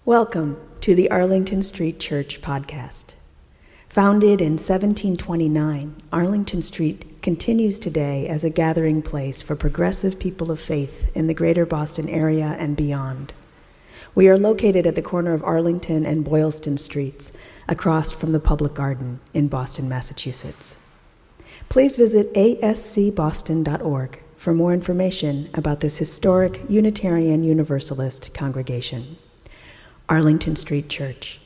Welcome to the Arlington Street Church podcast. Founded in 1729, Arlington Street continues today as a gathering place for progressive people of faith in the greater Boston area and beyond. We are located at the corner of Arlington and Boylston Streets, across from the Public Garden in Boston, Massachusetts. Please visit ascboston.org for more information about this historic Unitarian Universalist congregation. Arlington Street Church,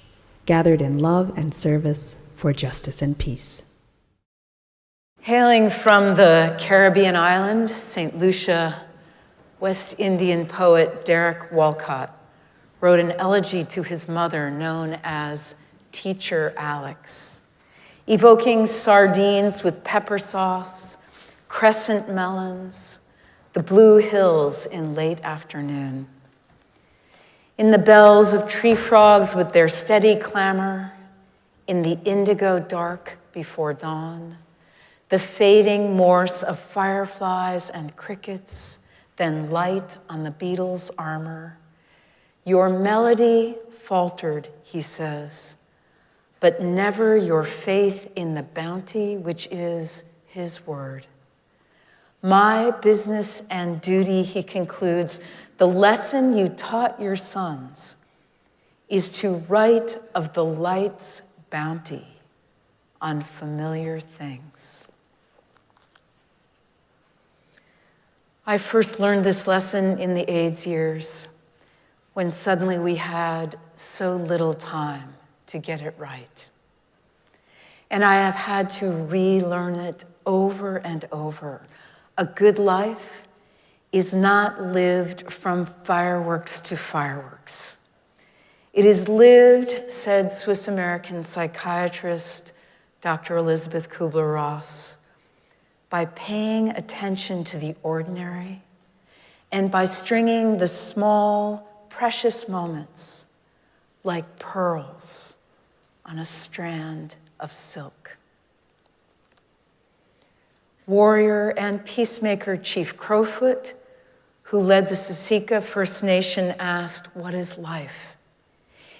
gathered in love and service for justice and peace. Hailing from the Caribbean island, St. Lucia, West Indian poet Derek Walcott wrote an elegy to his mother known as Teacher Alex, evoking sardines with pepper sauce, crescent melons, the blue hills in late afternoon. In the bells of tree frogs with their steady clamor, in the indigo dark before dawn, the fading morse of fireflies and crickets, then light on the beetle's armor. Your melody faltered, he says, but never your faith in the bounty which is his word. My business and duty, he concludes, the lesson you taught your sons is to write of the light's bounty on familiar things. I first learned this lesson in the AIDS years, when suddenly we had so little time to get it right. And I have had to relearn it over and over. A good life is not lived from fireworks to fireworks. It is lived, said Swiss-American psychiatrist Dr. Elizabeth Kubler-Ross, by paying attention to the ordinary and by stringing the small, precious moments like pearls on a strand of silk. Warrior and peacemaker Chief Crowfoot, who led the Siksika First Nation, asked, "What is life?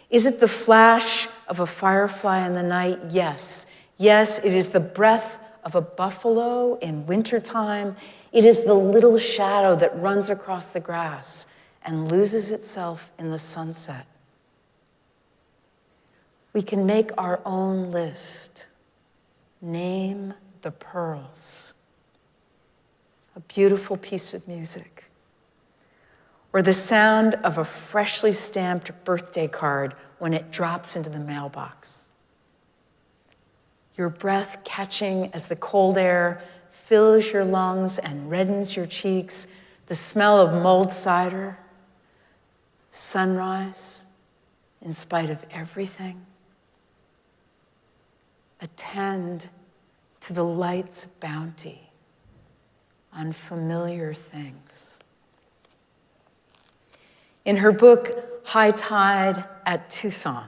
Is it the flash of a firefly in the night? Yes. Yes, it is the breath of a buffalo in wintertime. It is the little shadow that runs across the grass and loses itself in the sunset." We can make our own list. Name the pearls. A beautiful piece of music, or the sound of a freshly stamped birthday card when it drops into the mailbox. Your breath catching as the cold air fills your lungs and reddens your cheeks, the smell of mulled cider, sunrise in spite of everything. Attend to the light's bounty on familiar things. In her book, High Tide at Tucson,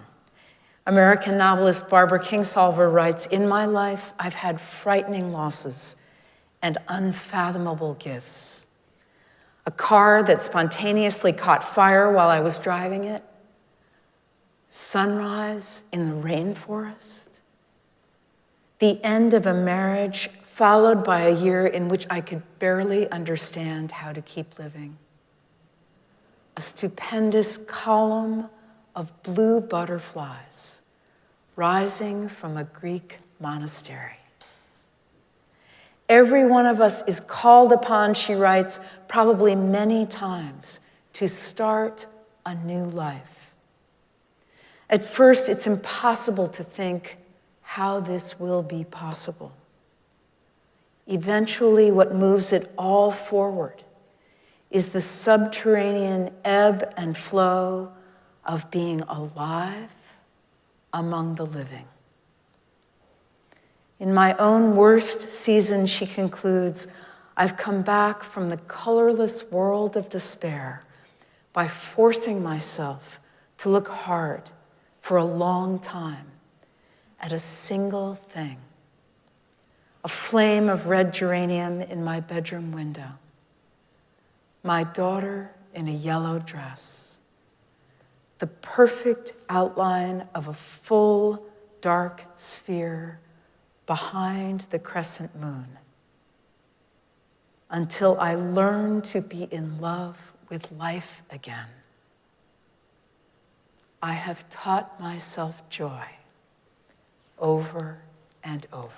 American novelist Barbara Kingsolver writes, "In my life, I've had frightening losses and unfathomable gifts. A car that spontaneously caught fire while I was driving it, sunrise in the rainforest, the end of a marriage followed by a year in which I could barely understand how to keep living. A stupendous column of blue butterflies rising from a Greek monastery. Every one of us is called upon," she writes, "probably many times, to start a new life. At first, it's impossible to think how this will be possible. Eventually, what moves it all forward is the subterranean ebb and flow of being alive among the living." In my own worst season, she concludes, I've come back from the colorless world of despair by forcing myself to look hard for a long time at a single thing: a flame of red geranium in my bedroom window, my daughter in a yellow dress, the perfect outline of a full, dark sphere behind the crescent moon, until I learned to be in love with life again. I have taught myself joy over and over.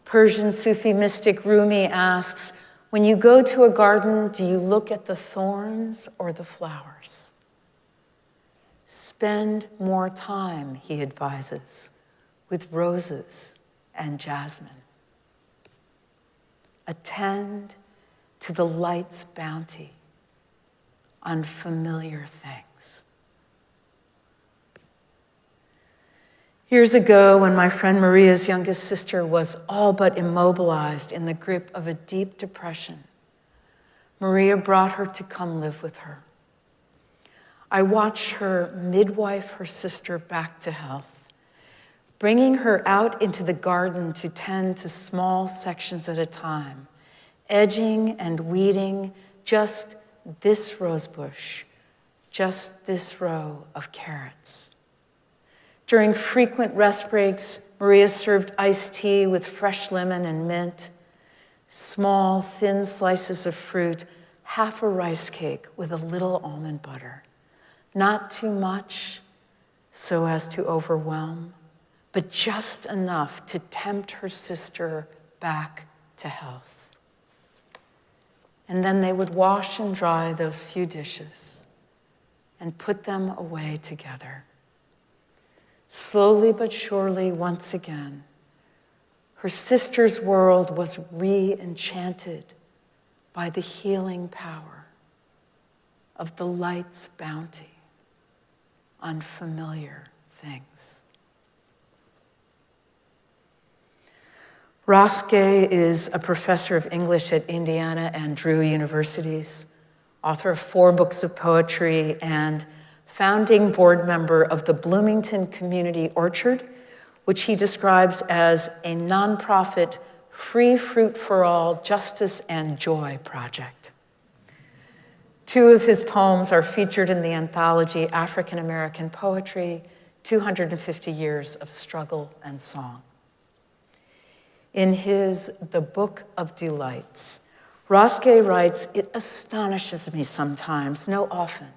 Persian Sufi mystic Rumi asks, when you go to a garden, do you look at the thorns or the flowers? Spend more time, he advises, with roses and jasmine. Attend to the light's bounty on familiar things. Years ago, when my friend Maria's youngest sister was all but immobilized in the grip of a deep depression, Maria brought her to come live with her. I watched her midwife her sister back to health, bringing her out into the garden to tend to small sections at a time, edging and weeding just this rose bush, just this row of carrots. During frequent rest breaks, Maria served iced tea with fresh lemon and mint, small, thin slices of fruit, half a rice cake with a little almond butter. Not too much so as to overwhelm, but just enough to tempt her sister back to health. And then they would wash and dry those few dishes and put them away together. Slowly but surely, once again, her sister's world was re-enchanted by the healing power of the light's bounty on familiar things. Ross Gay is a professor of English at Indiana and Drew universities, author of 4 books of poetry, and founding board member of the Bloomington Community Orchard, which he describes as a nonprofit, free fruit for all, justice and joy project. 2 of his poems are featured in the anthology African American Poetry, 250 Years of Struggle and Song. In his The Book of Delights, Ross Gay writes, "It astonishes me sometimes, no often,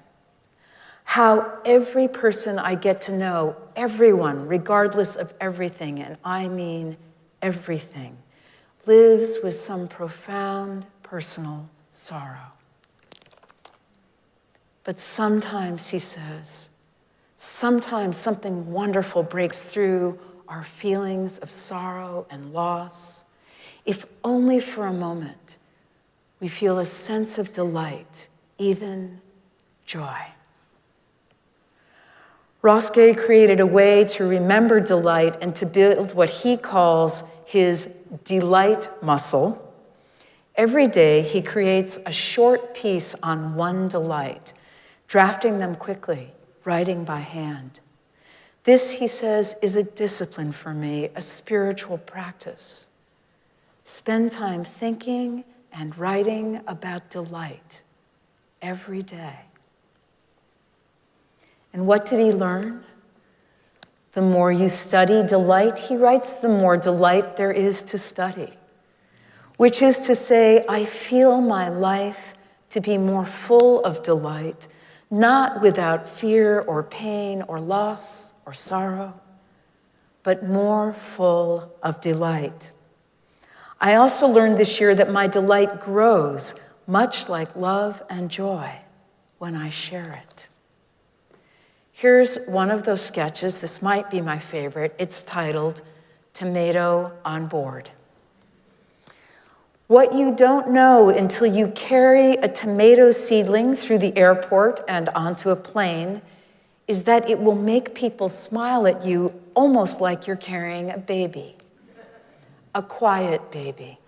how every person I get to know, everyone, regardless of everything, and I mean everything, lives with some profound personal sorrow. But sometimes," he says, "sometimes something wonderful breaks through our feelings of sorrow and loss. If only for a moment, we feel a sense of delight, even joy." Ross Gay created a way to remember delight and to build what he calls his delight muscle. Every day, he creates a short piece on one delight, drafting them quickly, writing by hand. This, he says, is a discipline for me, a spiritual practice. Spend time thinking and writing about delight every day. And what did he learn? The more you study delight, he writes, the more delight there is to study. Which is to say, I feel my life to be more full of delight, not without fear or pain or loss or sorrow, but more full of delight. I also learned this year that my delight grows, much like love and joy, when I share it. Here's one of those sketches. This might be my favorite. It's titled Tomato on Board. What you don't know until you carry a tomato seedling through the airport and onto a plane is that it will make people smile at you almost like you're carrying a baby, a quiet baby.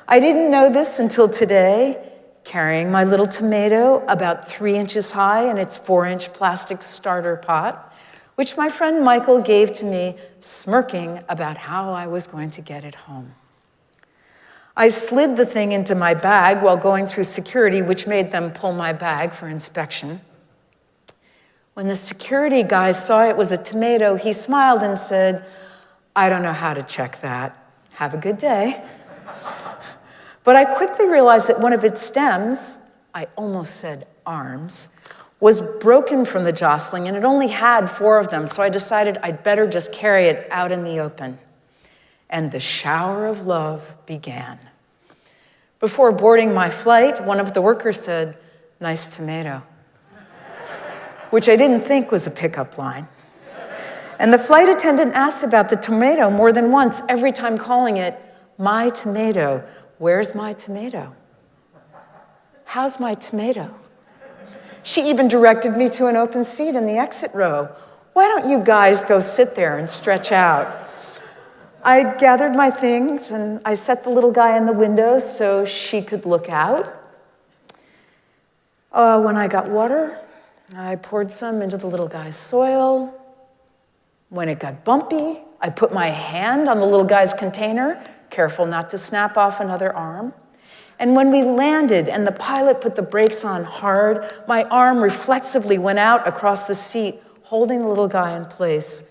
I didn't know this until today, carrying my little tomato about 3 inches high in its 4-inch plastic starter pot, which my friend Michael gave to me, smirking about how I was going to get it home. I slid the thing into my bag while going through security, which made them pull my bag for inspection. When the security guy saw it was a tomato, he smiled and said, "I don't know how to check that. Have a good day." But I quickly realized that one of its stems, I almost said arms, was broken from the jostling, and it only had 4 of them, so I decided I'd better just carry it out in the open. And the shower of love began. Before boarding my flight, one of the workers said, "Nice tomato," which I didn't think was a pickup line. And the flight attendant asked about the tomato more than once, every time calling it, "My tomato. Where's my tomato? How's my tomato?" She even directed me to an open seat in the exit row. "Why don't you guys go sit there and stretch out?" I gathered my things and I set the little guy in the window so she could look out. When I got water, I poured some into the little guy's soil. When it got bumpy, I put my hand on the little guy's container, careful not to snap off another arm. And when we landed and the pilot put the brakes on hard, my arm reflexively went out across the seat, holding the little guy in place,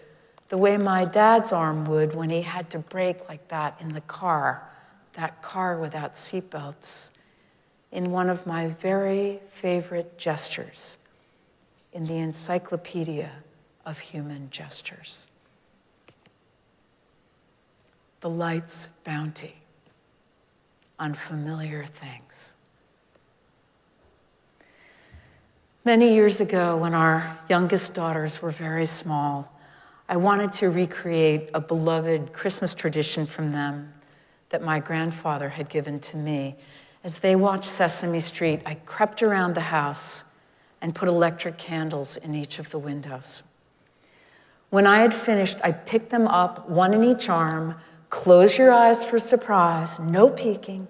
the way my dad's arm would when he had to brake like that in the car, that car without seatbelts, in one of my very favorite gestures in the Encyclopedia of Human Gestures. The light's bounty on familiar things. Many years ago, when our youngest daughters were very small, I wanted to recreate a beloved Christmas tradition from them that my grandfather had given to me. As they watched Sesame Street, I crept around the house and put electric candles in each of the windows. When I had finished, I picked them up, one in each arm, close your eyes for surprise, no peeking,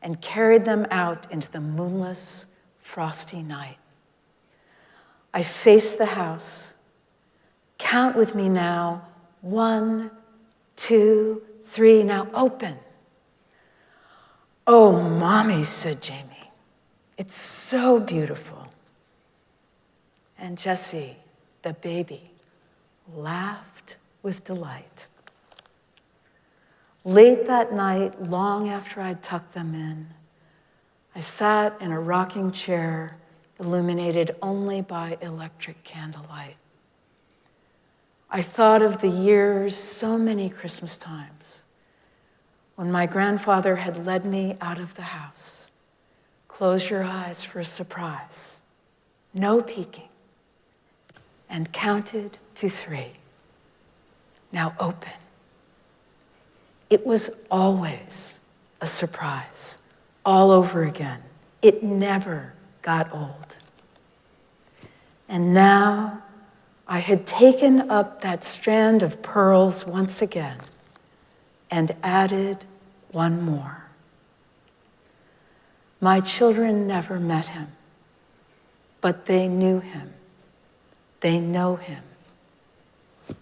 and carried them out into the moonless, frosty night. I faced the house. Count with me now. 1, 2, 3, now open. "Oh, Mommy," said Jamie, "it's so beautiful." And Jessie, the baby, laughed with delight. Late that night, long after I'd tucked them in, I sat in a rocking chair illuminated only by electric candlelight. I thought of the years, so many Christmas times, when my grandfather had led me out of the house. Close your eyes for a surprise, no peeking, and counted to 3. Now open. It was always a surprise, all over again. It never got old. And now I had taken up that strand of pearls once again and added one more. My children never met him, but they knew him. They know him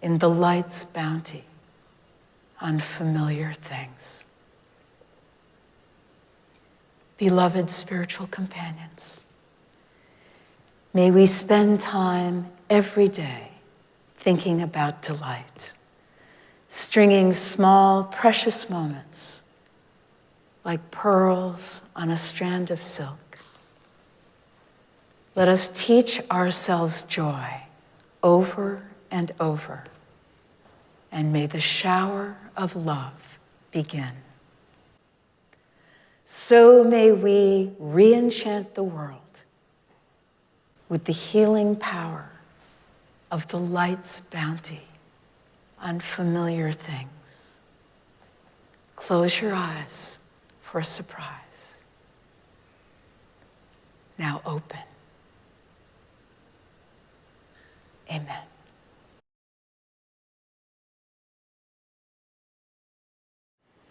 in the light's bounty on familiar things. Beloved spiritual companions, may we spend time every day thinking about delight, stringing small, precious moments like pearls on a strand of silk. Let us teach ourselves joy over and over, and may the shower of love begin. So may we re-enchant the world with the healing power of the light's bounty on familiar things. Close your eyes for a surprise. Now open. Amen.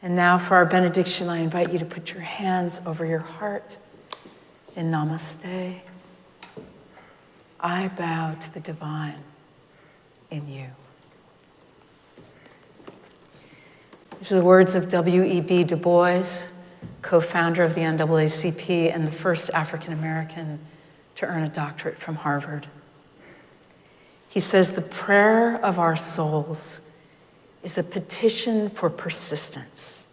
And now for our benediction, I invite you to put your hands over your heart in Namaste. I bow to the divine in you. These are the words of W.E.B. Du Bois. co-founder of the NAACP and the first African American to earn a doctorate from Harvard. He says the prayer of our souls is a petition for persistence,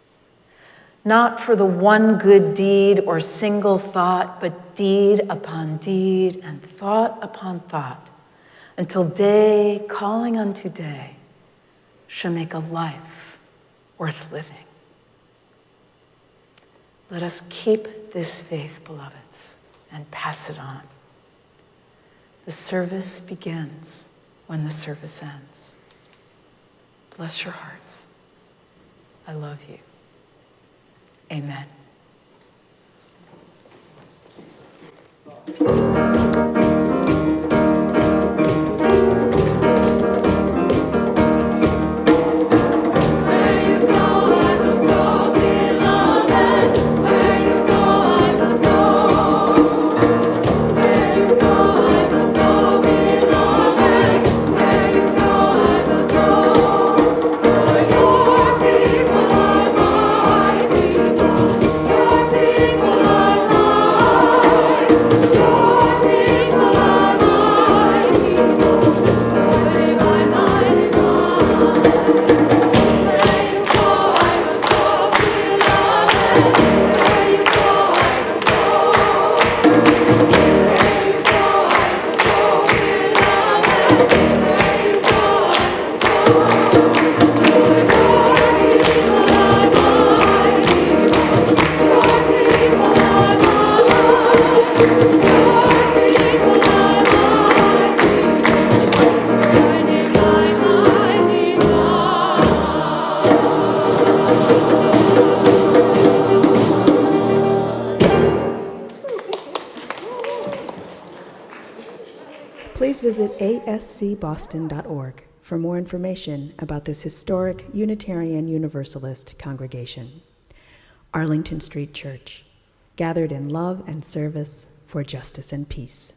not for the one good deed or single thought, but deed upon deed and thought upon thought, until day calling unto day shall make a life worth living. Let us keep this faith, beloveds, and pass it on. The service begins when the service ends. Bless your hearts. I love you. Amen. Please visit ascboston.org for more information about this historic Unitarian Universalist congregation. Arlington Street Church, gathered in love and service for justice and peace.